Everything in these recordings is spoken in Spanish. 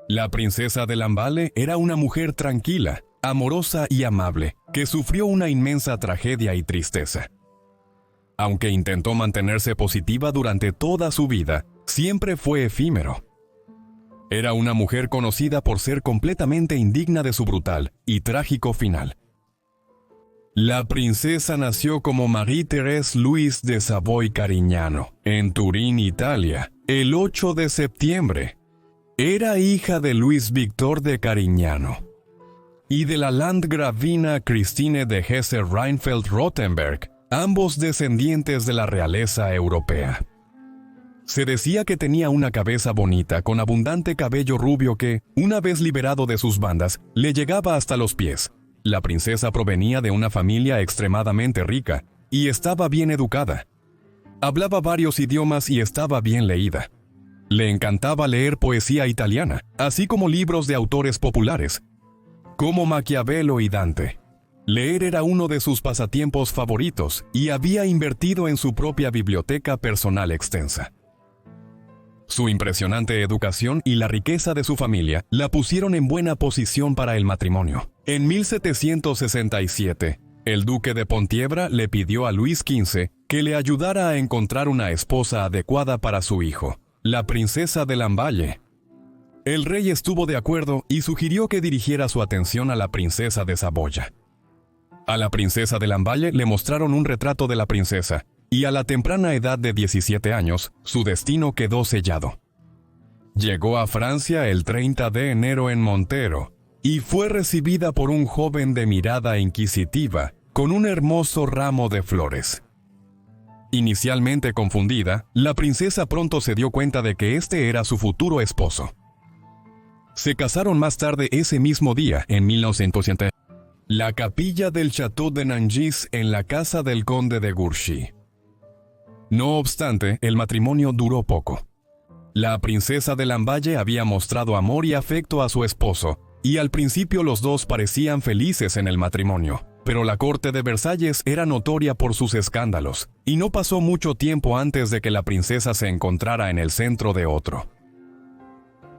La princesa de Lamballe era una mujer tranquila, amorosa y amable, que sufrió una inmensa tragedia y tristeza. Aunque intentó mantenerse positiva durante toda su vida, siempre fue efímero. Era una mujer conocida por ser completamente indigna de su brutal y trágico final. La princesa nació como Marie-Thérèse Louise de Savoy-Carignano, en Turín, Italia, el 8 de septiembre. Era hija de Luis Victor de Carignano y de la landgravina Christine de Hesse-Rheinfeld-Rothenberg, ambos descendientes de la realeza europea. Se decía que tenía una cabeza bonita con abundante cabello rubio que, una vez liberado de sus bandas, le llegaba hasta los pies. La princesa provenía de una familia extremadamente rica y estaba bien educada. Hablaba varios idiomas y estaba bien leída. Le encantaba leer poesía italiana, así como libros de autores populares, como Maquiavelo y Dante. Leer era uno de sus pasatiempos favoritos y había invertido en su propia biblioteca personal extensa. Su impresionante educación y la riqueza de su familia la pusieron en buena posición para el matrimonio. En 1767, el duque de Pontiebra le pidió a Luis XV que le ayudara a encontrar una esposa adecuada para su hijo, la princesa de Lamballe. El rey estuvo de acuerdo y sugirió que dirigiera su atención a la princesa de Saboya. A la princesa de Lamballe le mostraron un retrato de la princesa, y a la temprana edad de 17 años, su destino quedó sellado. Llegó a Francia el 30 de enero en Montero, y fue recibida por un joven de mirada inquisitiva, con un hermoso ramo de flores. Inicialmente confundida, la princesa pronto se dio cuenta de que este era su futuro esposo. Se casaron más tarde ese mismo día, en 1900. La capilla del Château de Nangis en la casa del conde de Guerchy. No obstante, el matrimonio duró poco. La princesa de Lamballe había mostrado amor y afecto a su esposo, y al principio los dos parecían felices en el matrimonio, pero la corte de Versalles era notoria por sus escándalos, y no pasó mucho tiempo antes de que la princesa se encontrara en el centro de otro.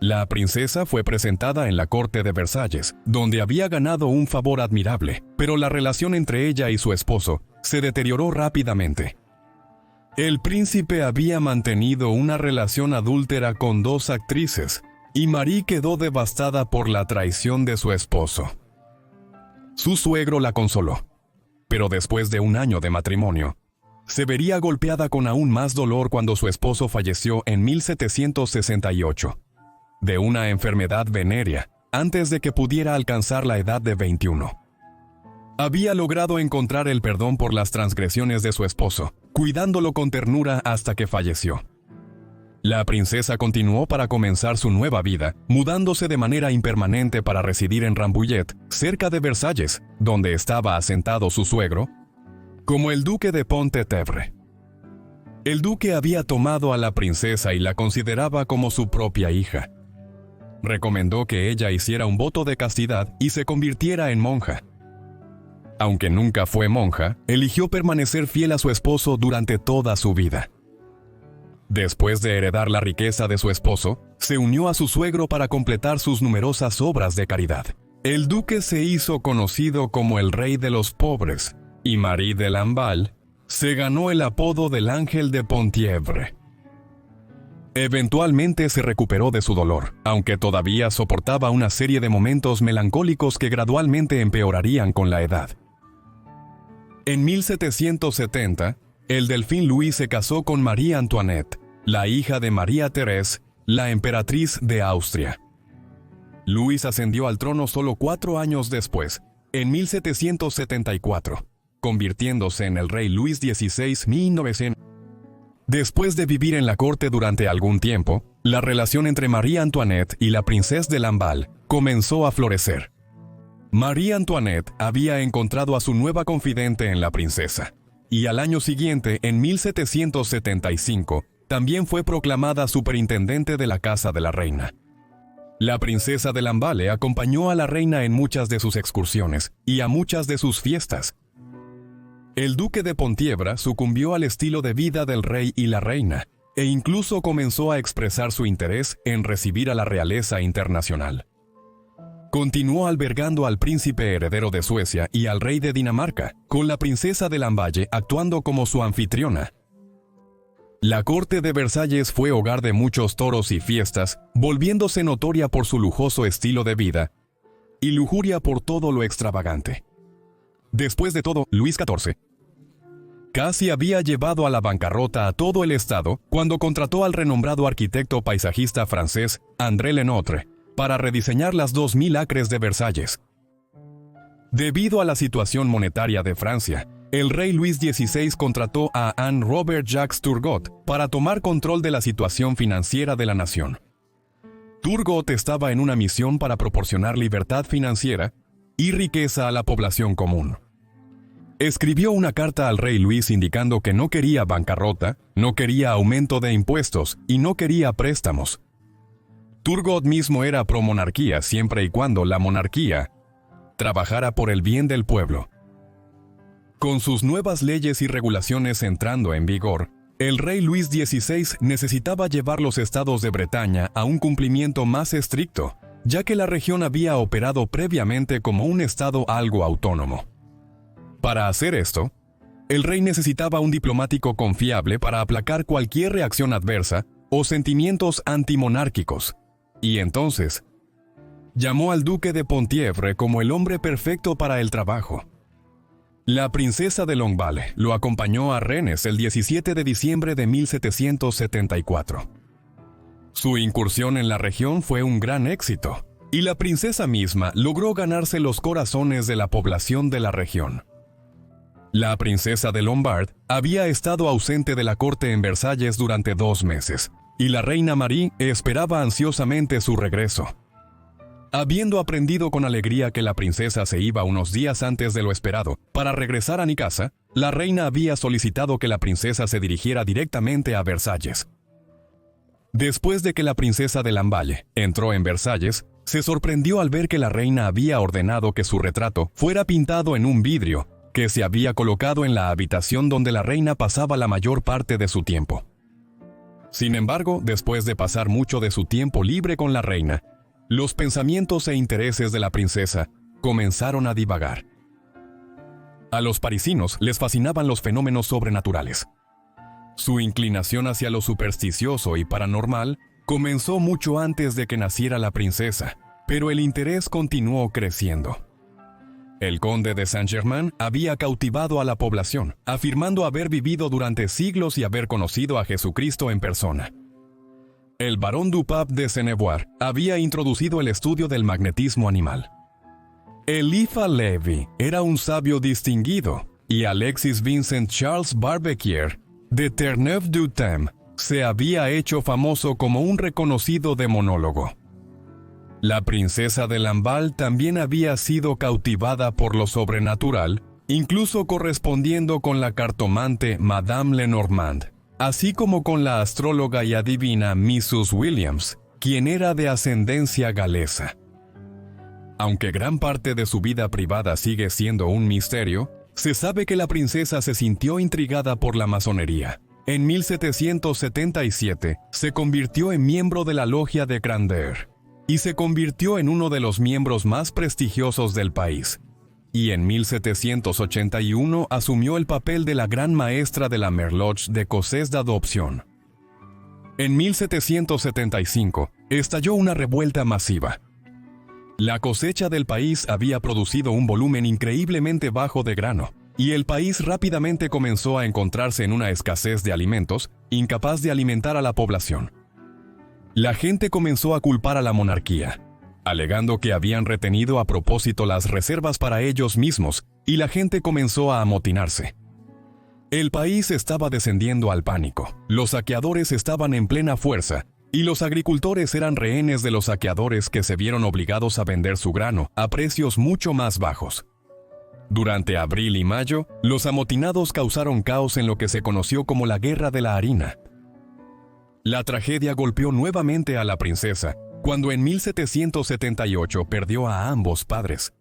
La princesa fue presentada en la corte de Versalles, donde había ganado un favor admirable, pero la relación entre ella y su esposo se deterioró rápidamente. El príncipe había mantenido una relación adúltera con dos actrices, y Marie quedó devastada por la traición de su esposo. Su suegro la consoló, pero después de un año de matrimonio, se vería golpeada con aún más dolor cuando su esposo falleció en 1768, de una enfermedad venérea, antes de que pudiera alcanzar la edad de 21. Había logrado encontrar el perdón por las transgresiones de su esposo, cuidándolo con ternura hasta que falleció. La princesa continuó para comenzar su nueva vida, mudándose de manera impermanente para residir en Rambouillet, cerca de Versalles, donde estaba asentado su suegro, como el duque de Pontevedra. El duque había tomado a la princesa y la consideraba como su propia hija. Recomendó que ella hiciera un voto de castidad y se convirtiera en monja. Aunque nunca fue monja, eligió permanecer fiel a su esposo durante toda su vida. Después de heredar la riqueza de su esposo, se unió a su suegro para completar sus numerosas obras de caridad. El duque se hizo conocido como el rey de los pobres, y Marie de Lamballe se ganó el apodo del Ángel de Pontievre. Eventualmente se recuperó de su dolor, aunque todavía soportaba una serie de momentos melancólicos que gradualmente empeorarían con la edad. En 1770, el delfín Louis se casó con Marie Antoinette, la hija de María Thérèse, la emperatriz de Austria. Louis ascendió al trono solo 4 años después, en 1774, convirtiéndose en el rey Luis XVI 1900. Después de vivir en la corte durante algún tiempo, la relación entre Marie Antoinette y la princesa de Lamballe comenzó a florecer. Marie Antoinette había encontrado a su nueva confidente en la princesa, y al año siguiente, en 1775, también fue proclamada superintendente de la casa de la reina. La princesa de Lamballe acompañó a la reina en muchas de sus excursiones y a muchas de sus fiestas. El duque de Pontiebra sucumbió al estilo de vida del rey y la reina. e incluso comenzó a expresar su interés en recibir a la realeza internacional. Continuó albergando al príncipe heredero de Suecia y al rey de Dinamarca, con la princesa de Lamballe actuando como su anfitriona. La corte de Versalles fue hogar de muchos toros y fiestas, volviéndose notoria por su lujoso estilo de vida y lujuria por todo lo extravagante. Después de todo, Luis XIV casi había llevado a la bancarrota a todo el estado cuando contrató al renombrado arquitecto paisajista francés André Lenotre para rediseñar las 2.000 acres de Versalles. Debido a la situación monetaria de Francia, el rey Luis XVI contrató a Anne Robert Jacques Turgot para tomar control de la situación financiera de la nación. Turgot estaba en una misión para proporcionar libertad financiera y riqueza a la población común. Escribió una carta al rey Luis indicando que no quería bancarrota, no quería aumento de impuestos y no quería préstamos. Turgot mismo era pro-monarquía siempre y cuando la monarquía trabajara por el bien del pueblo. Con sus nuevas leyes y regulaciones entrando en vigor, el rey Luis XVI necesitaba llevar los estados de Bretaña a un cumplimiento más estricto, ya que la región había operado previamente como un estado algo autónomo. Para hacer esto, el rey necesitaba un diplomático confiable para aplacar cualquier reacción adversa o sentimientos antimonárquicos, y entonces llamó al duque de Penthièvre como el hombre perfecto para el trabajo. La princesa de Longueval lo acompañó a Rennes el 17 de diciembre de 1774. Su incursión en la región fue un gran éxito, y la princesa misma logró ganarse los corazones de la población de la región. La princesa de Lombard había estado ausente de la corte en Versalles durante 2 meses, y la reina Marie esperaba ansiosamente su regreso. Habiendo aprendido con alegría que la princesa se iba unos días antes de lo esperado para regresar a Nikasa, la reina había solicitado que la princesa se dirigiera directamente a Versalles. Después de que la princesa de Lamballe entró en Versalles, se sorprendió al ver que la reina había ordenado que su retrato fuera pintado en un vidrio que se había colocado en la habitación donde la reina pasaba la mayor parte de su tiempo. Sin embargo, después de pasar mucho de su tiempo libre con la reina, los pensamientos e intereses de la princesa comenzaron a divagar. A los parisinos les fascinaban los fenómenos sobrenaturales. Su inclinación hacia lo supersticioso y paranormal comenzó mucho antes de que naciera la princesa, pero el interés continuó creciendo. El conde de Saint-Germain había cautivado a la población, afirmando haber vivido durante siglos y haber conocido a Jesucristo en persona. El barón Dupape de Sennevoire había introducido el estudio del magnetismo animal. Eliphas Lévy era un sabio distinguido, y Alexis Vincent Charles Barbequier, de Terneuf-du-Thème, se había hecho famoso como un reconocido demonólogo. La princesa de Lamballe también había sido cautivada por lo sobrenatural, incluso correspondiendo con la cartomante Madame Lenormand, así como con la astróloga y adivina Mrs. Williams, quien era de ascendencia galesa. Aunque gran parte de su vida privada sigue siendo un misterio, se sabe que la princesa se sintió intrigada por la masonería. En 1777 se convirtió en miembro de la logia de Grandeur y se convirtió en uno de los miembros más prestigiosos del país. Y en 1781 asumió el papel de la gran maestra de la Merloge de Cosses d'Adoption. En 1775 estalló una revuelta masiva. La cosecha del país había producido un volumen increíblemente bajo de grano, y el país rápidamente comenzó a encontrarse en una escasez de alimentos, incapaz de alimentar a la población. La gente comenzó a culpar a la monarquía, alegando que habían retenido a propósito las reservas para ellos mismos, y la gente comenzó a amotinarse. El país estaba descendiendo al pánico, los saqueadores estaban en plena fuerza, y los agricultores eran rehenes de los saqueadores que se vieron obligados a vender su grano a precios mucho más bajos. Durante abril y mayo, los amotinados causaron caos en lo que se conoció como la Guerra de la Harina. La tragedia golpeó nuevamente a la princesa, cuando en 1778 perdió a ambos padres.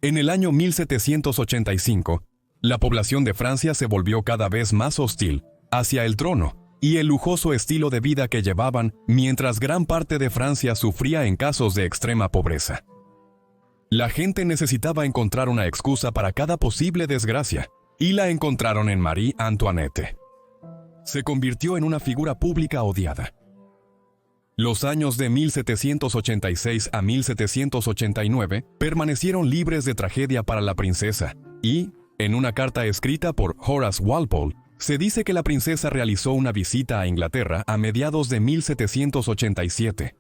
En el año 1785, la población de Francia se volvió cada vez más hostil hacia el trono, y el lujoso estilo de vida que llevaban mientras gran parte de Francia sufría en casos de extrema pobreza. La gente necesitaba encontrar una excusa para cada posible desgracia, y la encontraron en Marie Antoinette. Se convirtió en una figura pública odiada. Los años de 1786 a 1789 permanecieron libres de tragedia para la princesa, y, en una carta escrita por Horace Walpole, se dice que la princesa realizó una visita a Inglaterra a mediados de 1787.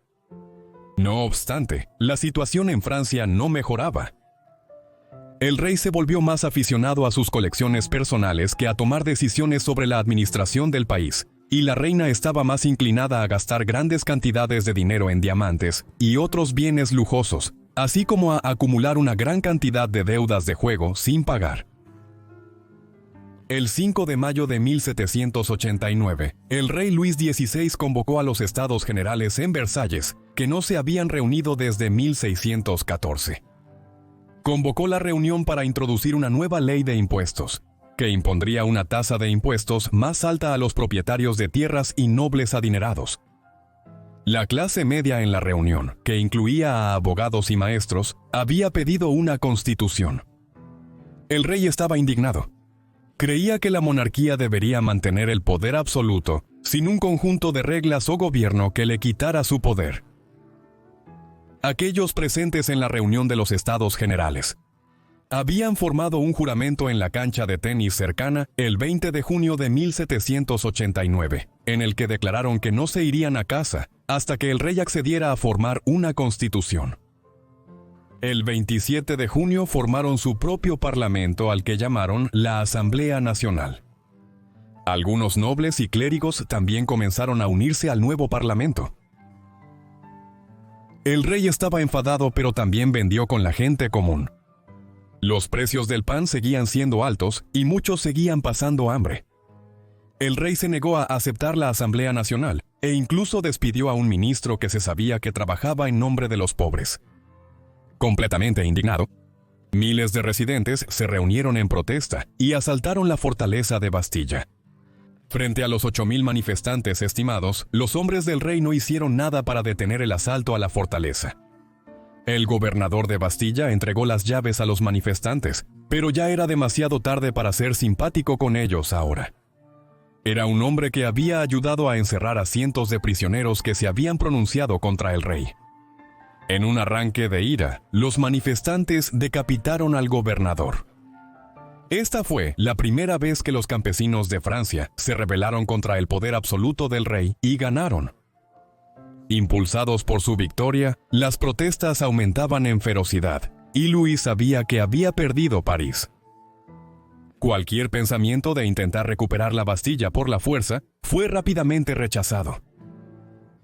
No obstante, la situación en Francia no mejoraba. El rey se volvió más aficionado a sus colecciones personales que a tomar decisiones sobre la administración del país, y la reina estaba más inclinada a gastar grandes cantidades de dinero en diamantes y otros bienes lujosos, así como a acumular una gran cantidad de deudas de juego sin pagar. El 5 de mayo de 1789, el rey Luis XVI convocó a los Estados Generales en Versalles, que no se habían reunido desde 1614. Convocó la reunión para introducir una nueva ley de impuestos, que impondría una tasa de impuestos más alta a los propietarios de tierras y nobles adinerados. La clase media en la reunión, que incluía a abogados y maestros, había pedido una constitución. El rey estaba indignado. Creía que la monarquía debería mantener el poder absoluto, sin un conjunto de reglas o gobierno que le quitara su poder. Aquellos presentes en la reunión de los Estados Generales habían formado un juramento en la cancha de tenis cercana el 20 de junio de 1789, en el que declararon que no se irían a casa hasta que el rey accediera a formar una constitución. El 27 de junio formaron su propio parlamento al que llamaron la Asamblea Nacional. Algunos nobles y clérigos también comenzaron a unirse al nuevo parlamento. El rey estaba enfadado, pero también vendió con la gente común. Los precios del pan seguían siendo altos y muchos seguían pasando hambre. El rey se negó a aceptar la Asamblea Nacional e incluso despidió a un ministro que se sabía que trabajaba en nombre de los pobres. Completamente indignado, miles de residentes se reunieron en protesta y asaltaron la fortaleza de Bastilla. Frente a los 8,000 manifestantes estimados, los hombres del rey no hicieron nada para detener el asalto a la fortaleza. El gobernador de Bastilla entregó las llaves a los manifestantes, pero ya era demasiado tarde para ser simpático con ellos ahora. Era un hombre que había ayudado a encerrar a cientos de prisioneros que se habían pronunciado contra el rey. En un arranque de ira, los manifestantes decapitaron al gobernador. Esta fue la primera vez que los campesinos de Francia se rebelaron contra el poder absoluto del rey y ganaron. Impulsados por su victoria, las protestas aumentaban en ferocidad, y Luis sabía que había perdido París. Cualquier pensamiento de intentar recuperar la Bastilla por la fuerza fue rápidamente rechazado.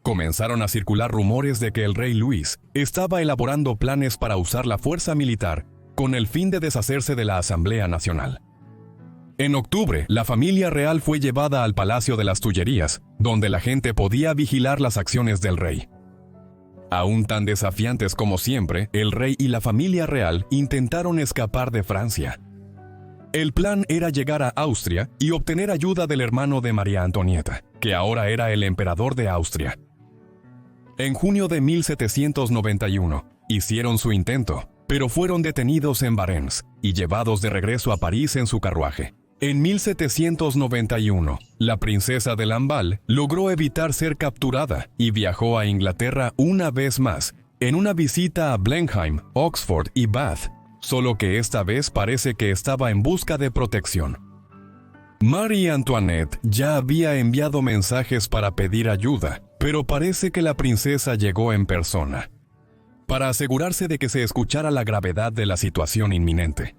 Comenzaron a circular rumores de que el rey Luis estaba elaborando planes para usar la fuerza militar con el fin de deshacerse de la Asamblea Nacional. En octubre, la familia real fue llevada al Palacio de las Tullerías, donde la gente podía vigilar las acciones del rey. Aún tan desafiantes como siempre, el rey y la familia real intentaron escapar de Francia. El plan era llegar a Austria y obtener ayuda del hermano de María Antonieta, que ahora era el emperador de Austria. En junio de 1791, hicieron su intento, pero fueron detenidos en Varennes y llevados de regreso a París en su carruaje. En 1791, la princesa de Lamballe logró evitar ser capturada y viajó a Inglaterra una vez más, en una visita a Blenheim, Oxford y Bath, solo que esta vez parece que estaba en busca de protección. Marie Antoinette ya había enviado mensajes para pedir ayuda, pero parece que la princesa llegó en persona, para asegurarse de que se escuchara la gravedad de la situación inminente.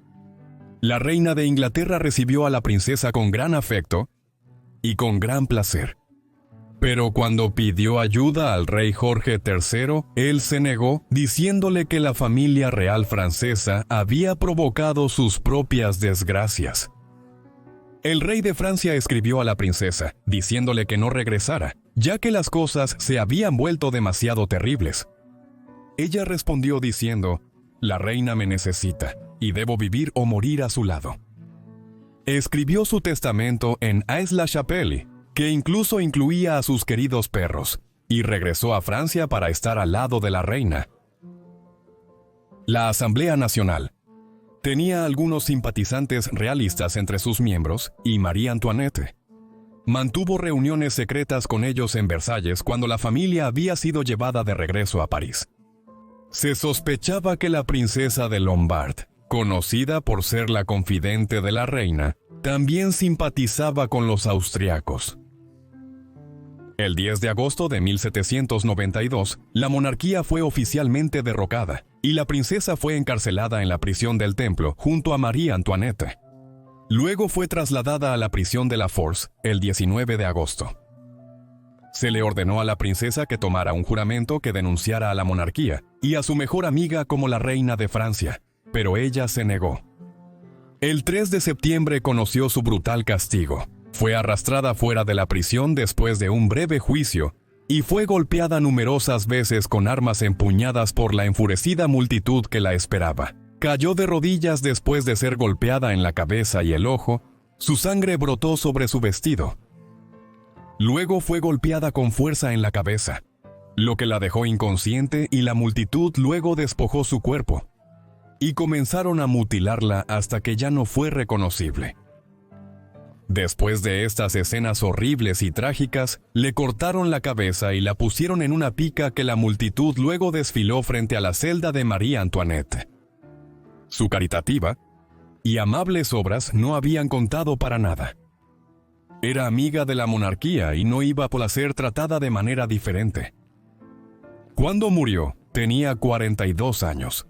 La reina de Inglaterra recibió a la princesa con gran afecto y con gran placer. Pero cuando pidió ayuda al rey Jorge III, él se negó, diciéndole que la familia real francesa había provocado sus propias desgracias. El rey de Francia escribió a la princesa, diciéndole que no regresara, ya que las cosas se habían vuelto demasiado terribles. Ella respondió diciendo: «La reina me necesita, y debo vivir o morir a su lado». Escribió su testamento en Aix-la-Chapelle, que incluso incluía a sus queridos perros, y regresó a Francia para estar al lado de la reina. La Asamblea Nacional tenía algunos simpatizantes realistas entre sus miembros y María Antoinette mantuvo reuniones secretas con ellos en Versalles cuando la familia había sido llevada de regreso a París. Se sospechaba que la princesa de Lombard, conocida por ser la confidente de la reina, también simpatizaba con los austriacos. El 10 de agosto de 1792, la monarquía fue oficialmente derrocada y la princesa fue encarcelada en la prisión del Templo junto a María Antoinette. Luego fue trasladada a la prisión de la Force el 19 de agosto. Se le ordenó a la princesa que tomara un juramento que denunciara a la monarquía y a su mejor amiga como la reina de Francia, pero ella se negó. El 3 de septiembre conoció su brutal castigo. Fue arrastrada fuera de la prisión después de un breve juicio y fue golpeada numerosas veces con armas empuñadas por la enfurecida multitud que la esperaba. Cayó de rodillas después de ser golpeada en la cabeza y el ojo. Su sangre brotó sobre su vestido. Luego fue golpeada con fuerza en la cabeza, lo que la dejó inconsciente y la multitud luego despojó su cuerpo y comenzaron a mutilarla hasta que ya no fue reconocible. Después de estas escenas horribles y trágicas, le cortaron la cabeza y la pusieron en una pica que la multitud luego desfiló frente a la celda de María Antoinette. Su caritativa y amables obras no habían contado para nada. Era amiga de la monarquía y no iba a ser tratada de manera diferente. Cuando murió, tenía 42 años.